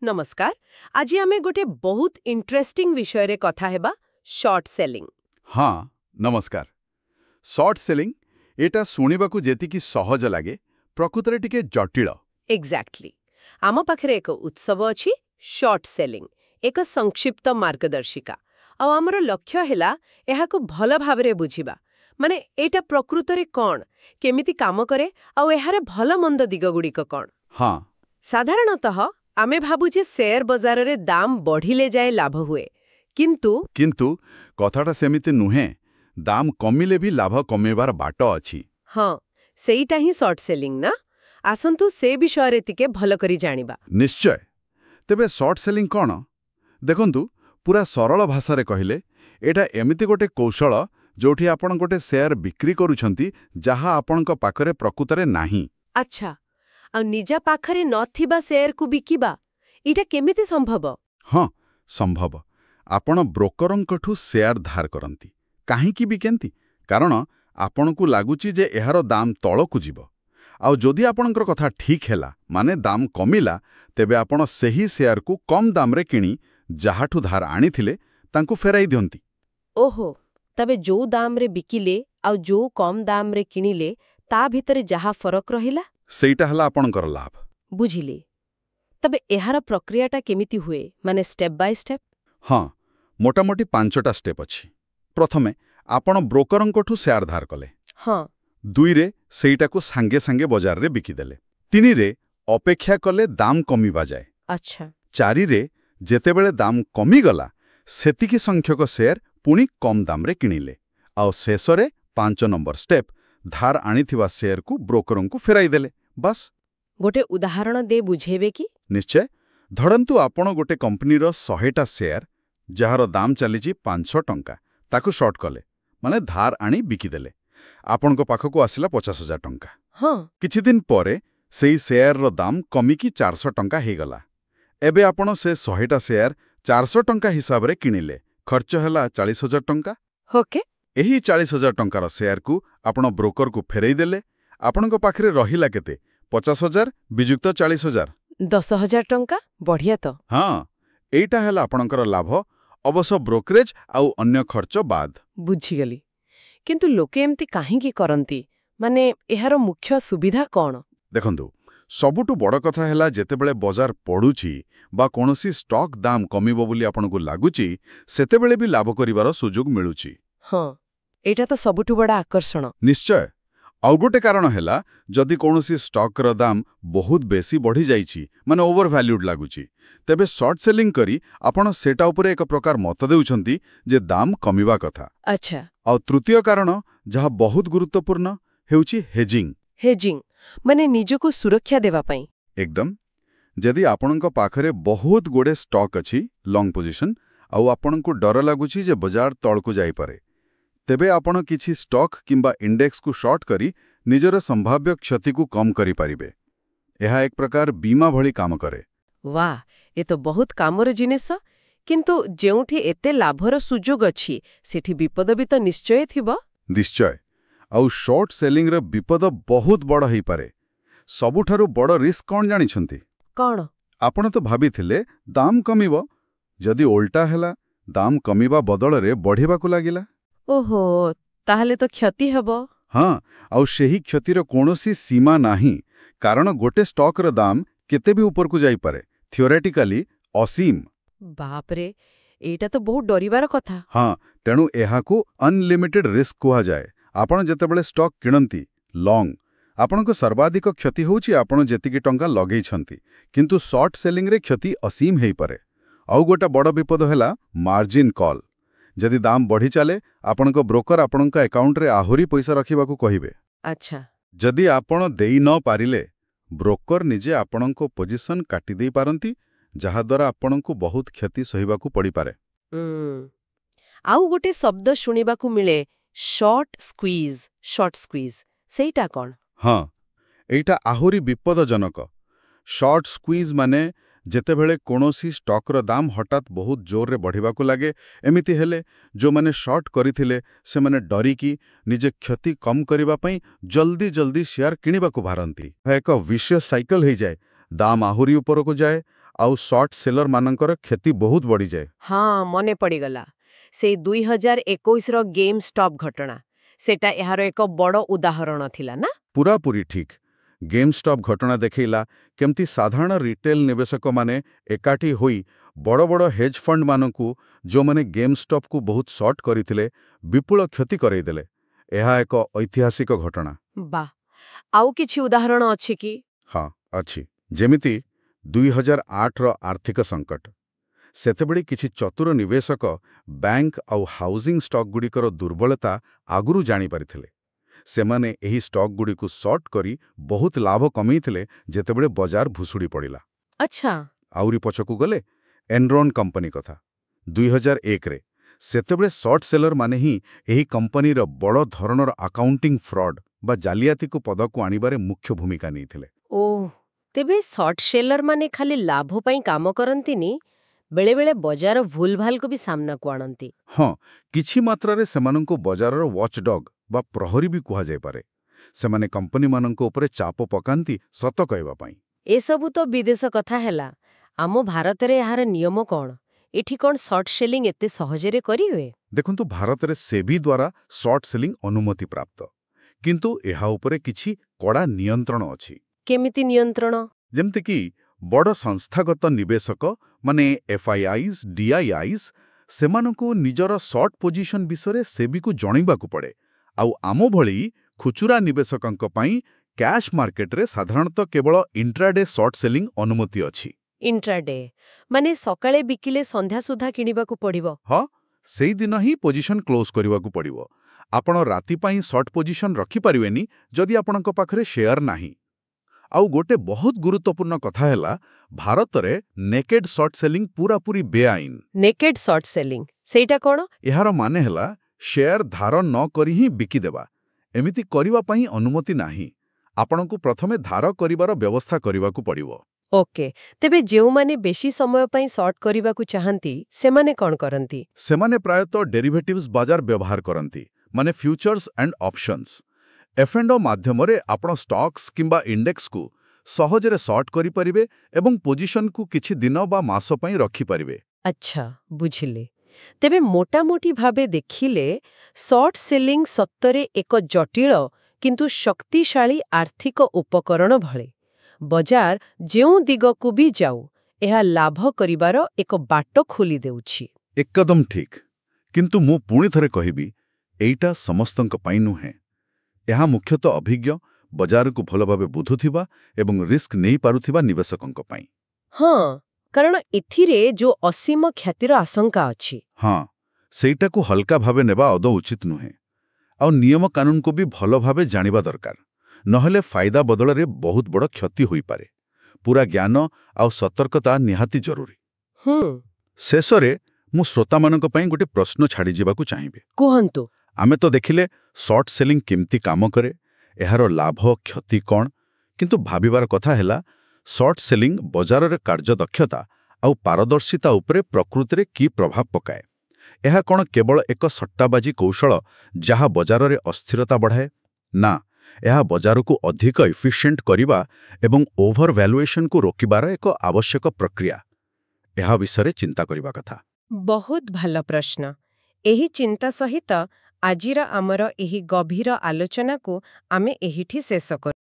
नमस्कार आज आमे गोटे बहुत इंटरेस्टिंग विषय रे कथा हेबा शॉर्ट सेलिंग। हाँ नमस्कार। शॉर्ट सेलिंग एटा शुणिबाकू जेतिकी सहज लागे प्रकृतरे टिके जटिल। एग्जैक्टली आम पाखरे एक उत्सव अछि शॉर्ट सेलिंग एक संक्षिप्त मार्गदर्शिका आ हमर लक्ष्य हेला एहाकू भल भाबरे बुझिबा माने एटा प्रकृतरे कोन केमिति काम करे आ एहारे भल मंद दिगगुडी कोन। हाँ साधारणतः आमे भाबु जे शेयर बाजार रे दाम बढ़िले जाए लाभ हुए किंतु कथाटा सेमिति नुहे दाम कमिले भी लाभ कमेबार बाट अछि। हाँ सेईटा ही शॉर्ट सेलिंग ना आसंतु से विषय रे तिके भल करी जानिबा। निश्चय तेबे शॉर्ट सेलिंग कोन देखंतु पूरा सरल भाषा रे कहिले एटा एमिति गोटे कौशल जोठी आपण गोटे शेयर बिक्री करूछंती जहा आपणक पाखरे प्रकृतरे नाही। अच्छा आ निजा पाखरे नथिबा शेयर को बिकिबा इटा केमिति संभव? हाँ संभव आपण ब्रोकरंकठू शेयर धार करंती काहेकि बिकेंती कारण आपणकू लागुची जे एहारो दाम तळकू जीवो आ जदि आपणकर कथा ठीक हैला माने दाम कमिला तेबे आपण सेही शेयर को कम दाम रे किनी जहाठू धार आनीथिले तांकू फेराई दियंती। ओहो तबे जो दाम रे बिकिले आ जो कम दाम रे किनिले ता भितरे जहा फरक रहिला सेईटा हला आपणकर लाभ। बुझिले तबे एहार प्रक्रियाटा केमिति हुए माने स्टेप बाय स्टेप? हाँ मोटामोटी 5टा स्टेप अछि। प्रथमे आपण ब्रोकरंकठू शेयर धार कले। हाँ 2 रे सेईटाकू सांगे सांगे बाजार रे बिकिदेले। 3 रे अपेक्षा कले दाम कमिबा जाए। अच्छा 4 रे जेतेबेले दाम कमी गला सेतिकी संख्यक शेयर पुणी कम दाम रे किनिले आ शेषरे 5 नंबर स्टेप धार आनीथिबा शेयर को ब्रोकरंकू फेराई देले बस। गोटे उदाहरण दे बुझेबे की? निश्चय धरंतु आपण गोटे कंपनी रो 100टा शेयर जहार दाम चलीची 500 टंका ताकू शॉर्ट कले माने धार आनी बिकिदेले आपणको पाखकू आसिला 50,000 टंका। हाँ किछि दिन परे सेई शेयर रो दाम कमिकी 400 टंका हे गला एबे आपण से 100टा शेयर 400 टंका हिसाब रे किनिले खर्च हैला 40,000 टंका। होके एही 40,000 टंकार शेयर को आपण ब्रोकर को फेरई देले आपणको पाखरे रहिला केते 50,000 बिजुक्त 40,000 10,000 टंका बढ़िया तो। हाँ एटा हैला आपणकर लाभ अवश्य ब्रोकरेज आउ अन्य खर्च बाद। बुझिगली किंतु लोके एमती काहेकि करंती माने एहार मुख्य सुविधा कोन? देखंतु सबुटु बड़ कथा हैला जेतेबेले बाजार पडुची बा कोनोसी स्टॉक दाम कमिबो बोली आपणको लागुची सेतेबेले भी लाभ करिवार सुजोग मिलुची। हाँ एटा तो सबुटु बड़ा आकर्षण। निश्चय आउ गोटे कारण हैला जदि कोनोसी स्टॉक रो दाम बहुत बेसी बढ़ी जाईची माने ओवर वैल्यूड लागुची तेबे शॉर्ट सेलिंग करी आपण सेटा उपरे एक प्रकार मत देउछंती जे दाम कमिबा कथा। अच्छा आउ तृतीय कारण जहा बहुत गुरुत्वपूर्ण हेउची हेजिंग। हेजिंग माने निजको सुरक्षा देवा पई एकदम जदि आपणको पाखरे बहुत गोडे स्टॉक अछि लॉन्ग पोजीशन आउ आपणको डर लागुची जे बाजार तळकू जाई पारे तेबे आपण किछि स्टॉक किंबा इंडेक्स को शॉर्ट करी निजर संभाव्य क्षति को कम करी पारिबे। एहा एक प्रकार बीमा भली काम करे। वाह ए तो बहुत कामर जिनिस किंतु जेउठी एते लाभर सुजोग अछि सेठी विपद भी तो निश्चय थिबो। निश्चय आउ शॉर्ट सेलिंग रे विपद बहुत बड़ हेई पारे। सबुठारु बड़ रिस्क कोन जानि छंती कोन? आपण तो भाबिथिले दाम कमिबो जदि उल्टा हैला दाम कमिबा बदल रे बढ़िबा को लागिला। ओहो ताहले तो क्षति हेबो। हाँ आउ सेही क्षतिर कोनोसी सीमा नाही कारण गोटे स्टॉक रो दाम केते भी ऊपर को जाई पारे थियोरेटिकली असीम। बाप रे एटा तो बहुत डरिबार कथा। हाँ तेणु एहाकू अनलिमिटेड रिस्क कुहा जाए। आपण जेतेबेले स्टॉक किणंती लॉन्ग आपणको सर्वाधिक क्षति होउची आपण जेतिकी टंका लगेई छंती किंतु शॉर्ट सेलिंग रे क्षति असीम हेई पारे। आउ गोटा बड़ विपद हैला मार्जिन कॉल जदि दाम बढ़ी चले आपणको ब्रोकर आपणको अकाउंट रे आहुरी पैसा रखिबाकू कहिबे। अच्छा जदि आपण देई न पारिले ब्रोकर निजे आपणको पोजीशन काटी देई पारंती जहा द्वारा आपणको बहुत क्षति सहिबाकू पड़ी पारे। आउ गोटे शब्द शुनिबाकू मिले शॉर्ट स्क्वीज सेटा कोन? हाँ एटा आहुरी विपदजनक। शॉर्ट स्क्वीज माने जेतेबेले कोनोसी स्टॉक रो दाम हठात बहुत जोर रे बढ़िबाकू लागे एमिति हेले जो माने शॉर्ट करिथिले से माने डरी की निजे क्षति कम करिबा पई जल्दी जल्दी शेयर किनिबाकू भारंती। एक विशियस साइकिल हे जाए दाम आहुरी ऊपर को जाए ଆଉ ସର୍ଟ ସେଲର ମାନଙ୍କର କ୍ଷତି ବହୁତ ବଢ଼ିଯାଏ। ହଁ ମନେ ପଡ଼ିଗଲା ସେଇ 2021ର ଗେମ୍ ଷ୍ଟପ୍ ଘଟଣା ସେଟା ଏହାର ଏକ ବଡ଼ ଉଦାହରଣ ଥିଲା ନା? ପୁରାପୁରି ଠିକ୍। ଗେମ୍ ଷ୍ଟପ୍ ଘଟଣା ଦେଖେଇଲା କେମିତି ସାଧାରଣ ରିଟେଲ ନିବେଶକମାନେ ଏକାଠି ହୋଇ ବଡ଼ ବଡ଼ ହେଜ୍ ଫଣ୍ଡମାନଙ୍କୁ, ଯେଉଁମାନେ ଗେମ୍ ଷ୍ଟପ୍କୁ ବହୁତ ସର୍ଟ କରିଥିଲେ, ବିପୁଳ କ୍ଷତି କରେଇଦେଲେ। ଏହା ଏକ ଐତିହାସିକ ଘଟଣା। ବାଃ, ଆଉ କିଛି ଉଦାହରଣ ଅଛି କି? ହଁ, ଅଛି। ଯେମିତି 2008ର ଆର୍ଥିକ ସଙ୍କଟ। ସେତେବେଳେ କିଛି ଚତୁର ନିବେଶକ ବ୍ୟାଙ୍କ ଆଉ ହାଉସିଂ ଷ୍ଟକ୍ଗୁଡ଼ିକର ଦୁର୍ବଳତା ଆଗରୁ ଜାଣିପାରିଥିଲେ। ସେମାନେ ଏହି ଷ୍ଟକ୍ଗୁଡ଼ିକୁ ସର୍ଟ କରି ବହୁତ ଲାଭ କମେଇଥିଲେ ଯେତେବେଳେ ବଜାର ଭୁଷୁଡ଼ି ପଡ଼ିଲା। ଆଚ୍ଛା। ଆହୁରି ପଛକୁ ଗଲେ ଏନରନ୍ କମ୍ପାନୀ କଥା। 2001ରେ ସେତେବେଳେ ସର୍ଟ ସେଲରମାନେ ହିଁ ଏହି କମ୍ପାନୀର ବଡ଼ ଧରଣର ଆକାଉଣ୍ଟିଂ ଫ୍ରଡ୍ ବା ଜାଲିଆତିକୁ ପଦକୁ ଆଣିବାରେ ମୁଖ୍ୟ ଭୂମିକା ନେଇଥିଲେ। ଓଃ, ତେବେ ସର୍ଟ ସେଲରମାନେ ଖାଲି ଲାଭ ପାଇଁ କାମ କରନ୍ତିନି, ବେଳେବେଳେ ବଜାର ଭୁଲଭାଲକୁ ବି ସାମ୍ନାକୁ ଆଣନ୍ତି। ହଁ, କିଛି ମାତ୍ରାରେ ସେମାନଙ୍କୁ ବଜାରର ୱାଚଡଗ୍ ବା ପ୍ରହରୀ ବି କୁହାଯାଇପାରେ। ସେମାନେ କମ୍ପାନୀମାନଙ୍କ ଉପରେ ଚାପ ପକାନ୍ତି ସତ କହିବା ପାଇଁ। ଏସବୁ ତ ବିଦେଶ କଥା ହେଲା। ଆମ ଭାରତରେ ଏହାର ନିୟମ କ'ଣ? ଏଠି କ'ଣ ସର୍ଟ ସେଲିଂ ଏତେ ସହଜରେ କରିହୁଏ? ଦେଖନ୍ତୁ, ଭାରତରେ ସେବି ଦ୍ୱାରା ସର୍ଟ ସେଲିଂ ଅନୁମତି ପ୍ରାପ୍ତ। କିନ୍ତୁ ଏହା ଉପରେ କିଛି କଡ଼ା ନିୟନ୍ତ୍ରଣ ଅଛି। କେମିତି ନିୟନ୍ତ୍ରଣ? ଯେମିତିକି ବଡ଼ ସଂସ୍ଥାଗତ ନିବେଶକ ମାନେ FIIs, DIIs, ସେମାନଙ୍କୁ ନିଜର ସର୍ଟ ପୋଜିସନ ବିଷୟରେ ସେବିକୁ ଜଣାଇବାକୁ ପଡ଼େ। ଆଉ ଆମ ଭଳି ଖୁଚୁରା ନିବେଶକଙ୍କ ପାଇଁ କ୍ୟାଶ୍ ମାର୍କେଟରେ ସାଧାରଣତଃ କେବଳ ଇଣ୍ଟ୍ରାଡେ ସର୍ଟ ସେଲିଂ ଅନୁମତି ଅଛି। ଇଣ୍ଟ୍ରାଡେ ମାନେ ସକାଳେ ବିକିଲେ ସନ୍ଧ୍ୟା ସୁଦ୍ଧା କିଣିବାକୁ ପଡ଼ିବ? ହଁ, ସେଇଦିନ ହିଁ ପୋଜିସନ କ୍ଲୋଜ୍ କରିବାକୁ ପଡ଼ିବ। ଆପଣ ରାତି ପାଇଁ ସର୍ଟ ପୋଜିସନ ରଖିପାରିବେନି ଯଦି ଆପଣଙ୍କ ପାଖରେ ସେୟାର ନାହିଁ। ଆଉ ଗୋଟେ ବହୁତ ଗୁରୁତ୍ୱପୂର୍ଣ୍ଣ କଥା ହେଲା, ଭାରତରେ ନେକେଡ୍ ସର୍ଟ ସେଲିଂ ପୁରାପୁରି ବେଆଇନ। ନେକେଡ୍ ସର୍ଟ ସେଲିଂ ସେଇଟା କ'ଣ? ଏହାର ମାନେ ହେଲା ସେୟାର ଧାର ନ କରି ହିଁ ବିକିଦେବା। ଏମିତି କରିବା ପାଇଁ ଅନୁମତି ନାହିଁ। ଆପଣଙ୍କୁ ପ୍ରଥମେ ଧାର କରିବାର ବ୍ୟବସ୍ଥା କରିବାକୁ ପଡ଼ିବ। ଓକେ, ତେବେ ଯେଉଁମାନେ ବେଶୀ ସମୟ ପାଇଁ ସର୍ଟ କରିବାକୁ ଚାହାନ୍ତି ସେମାନେ କ'ଣ କରନ୍ତି? ସେମାନେ ପ୍ରାୟତଃ ଡେରିଭେଟିଭ୍ସ ବଜାର ବ୍ୟବହାର କରନ୍ତି, ମାନେ ଫ୍ୟୁଚର୍ସ ଆଣ୍ଡ ଅପସନ୍ସ। F&O ମାଧ୍ୟମରେ ଆପଣ ଷ୍ଟକ୍ସ କିମ୍ବା ଇଣ୍ଡେକ୍ସକୁ ସହଜରେ ସର୍ଟ କରିପାରିବେ ଏବଂ ପୋଜିସନକୁ କିଛି ଦିନ ବା ମାସ ପାଇଁ ରଖିପାରିବେ। ଆଚ୍ଛା, ବୁଝିଲି। ତେବେ ମୋଟାମୋଟି ଭାବେ ଦେଖିଲେ ସର୍ଟ ସେଲିଂ ସତରେ ଏକ ଜଟିଳ କିନ୍ତୁ ଶକ୍ତିଶାଳୀ ଆର୍ଥିକ ଉପକରଣ ଭଳି। ବଜାର ଯେଉଁ ଦିଗକୁ ବି ଯାଉ, ଏହା ଲାଭ କରିବାର ଏକ ବାଟ ଖୋଲି ଦେଉଛି। ଏକଦମ ଠିକ୍। କିନ୍ତୁ ମୁଁ ପୁଣି ଥରେ କହିବି, ଏଇଟା ସମସ୍ତଙ୍କ ପାଇଁ ନୁହେଁ। ଏହା ମୁଖ୍ୟତଃ ଅଭିଜ୍ଞ, ବଜାରକୁ ଭଲ ଭାବେ ବୁଝୁଥିବା ଏବଂ ରିସ୍କ ନେଇପାରୁଥିବା ନିବେଶକଙ୍କ ପାଇଁ। ହଁ, କାରଣ ଏଥିରେ ଯୋଉ ଅସୀମ କ୍ଷତିର ଆଶଙ୍କା ଅଛି। ହଁ, ସେଇଟାକୁ ହଲକା ଭାବେ ନେବା ଆଦୌ ଉଚିତ ନୁହେଁ। ଆଉ ନିୟମ କାନୁନକୁ ବି ଭଲ ଭାବେ ଜାଣିବା ଦରକାର। ନହେଲେ ଫାଇଦା ବଦଳରେ ବହୁତ ବଡ଼ କ୍ଷତି ହୋଇପାରେ। ପୁରା ଜ୍ଞାନ ଆଉ ସତର୍କତା ନିହାତି ଜରୁରୀ। ଶେଷରେ ମୁଁ ଶ୍ରୋତାମାନଙ୍କ ପାଇଁ ଗୋଟେ ପ୍ରଶ୍ନ ଛାଡ଼ିଯିବାକୁ ଚାହିଁବି। କୁହନ୍ତୁ। ଆମେ ତ ଦେଖିଲେ ସର୍ଟ ସେଲିଂ କେମିତି କାମ କରେ, ଏହାର ଲାଭ କ୍ଷତି କ'ଣ, କିନ୍ତୁ ଭାବିବାର କଥା ହେଲା ସର୍ଟ ସେଲିଂ ବଜାରରେ କାର୍ଯ୍ୟଦକ୍ଷତା ଆଉ ପାରଦର୍ଶିତା ଉପରେ ପ୍ରକୃତିରେ କି ପ୍ରଭାବ ପକାଏ। ଏହା କ'ଣ କେବଳ ଏକ ସଟ୍ଟାବାଜି କୌଶଳ ଯାହା ବଜାରରେ ଅସ୍ଥିରତା ବଢ଼ାଏ? ନା, ଏହା ବଜାରକୁ ଅଧିକ ଏଫିସିଏଣ୍ଟ କରିବା ଏବଂ ଓଭର ଭ୍ୟାଲୁଏସନକୁ ରୋକିବାର ଏକ ଆବଶ୍ୟକ ପ୍ରକ୍ରିୟା। ଏହା ବିଷୟରେ ଚିନ୍ତା କରିବା କଥା। ବହୁତ ଭଲ ପ୍ରଶ୍ନ। ଏହି ଚିନ୍ତା ସହିତ ଆଜିର ଆମର ଏହି ଗଭୀର ଆଲୋଚନାକୁ ଆମେ ଏହିଠି ଶେଷ କରୁ।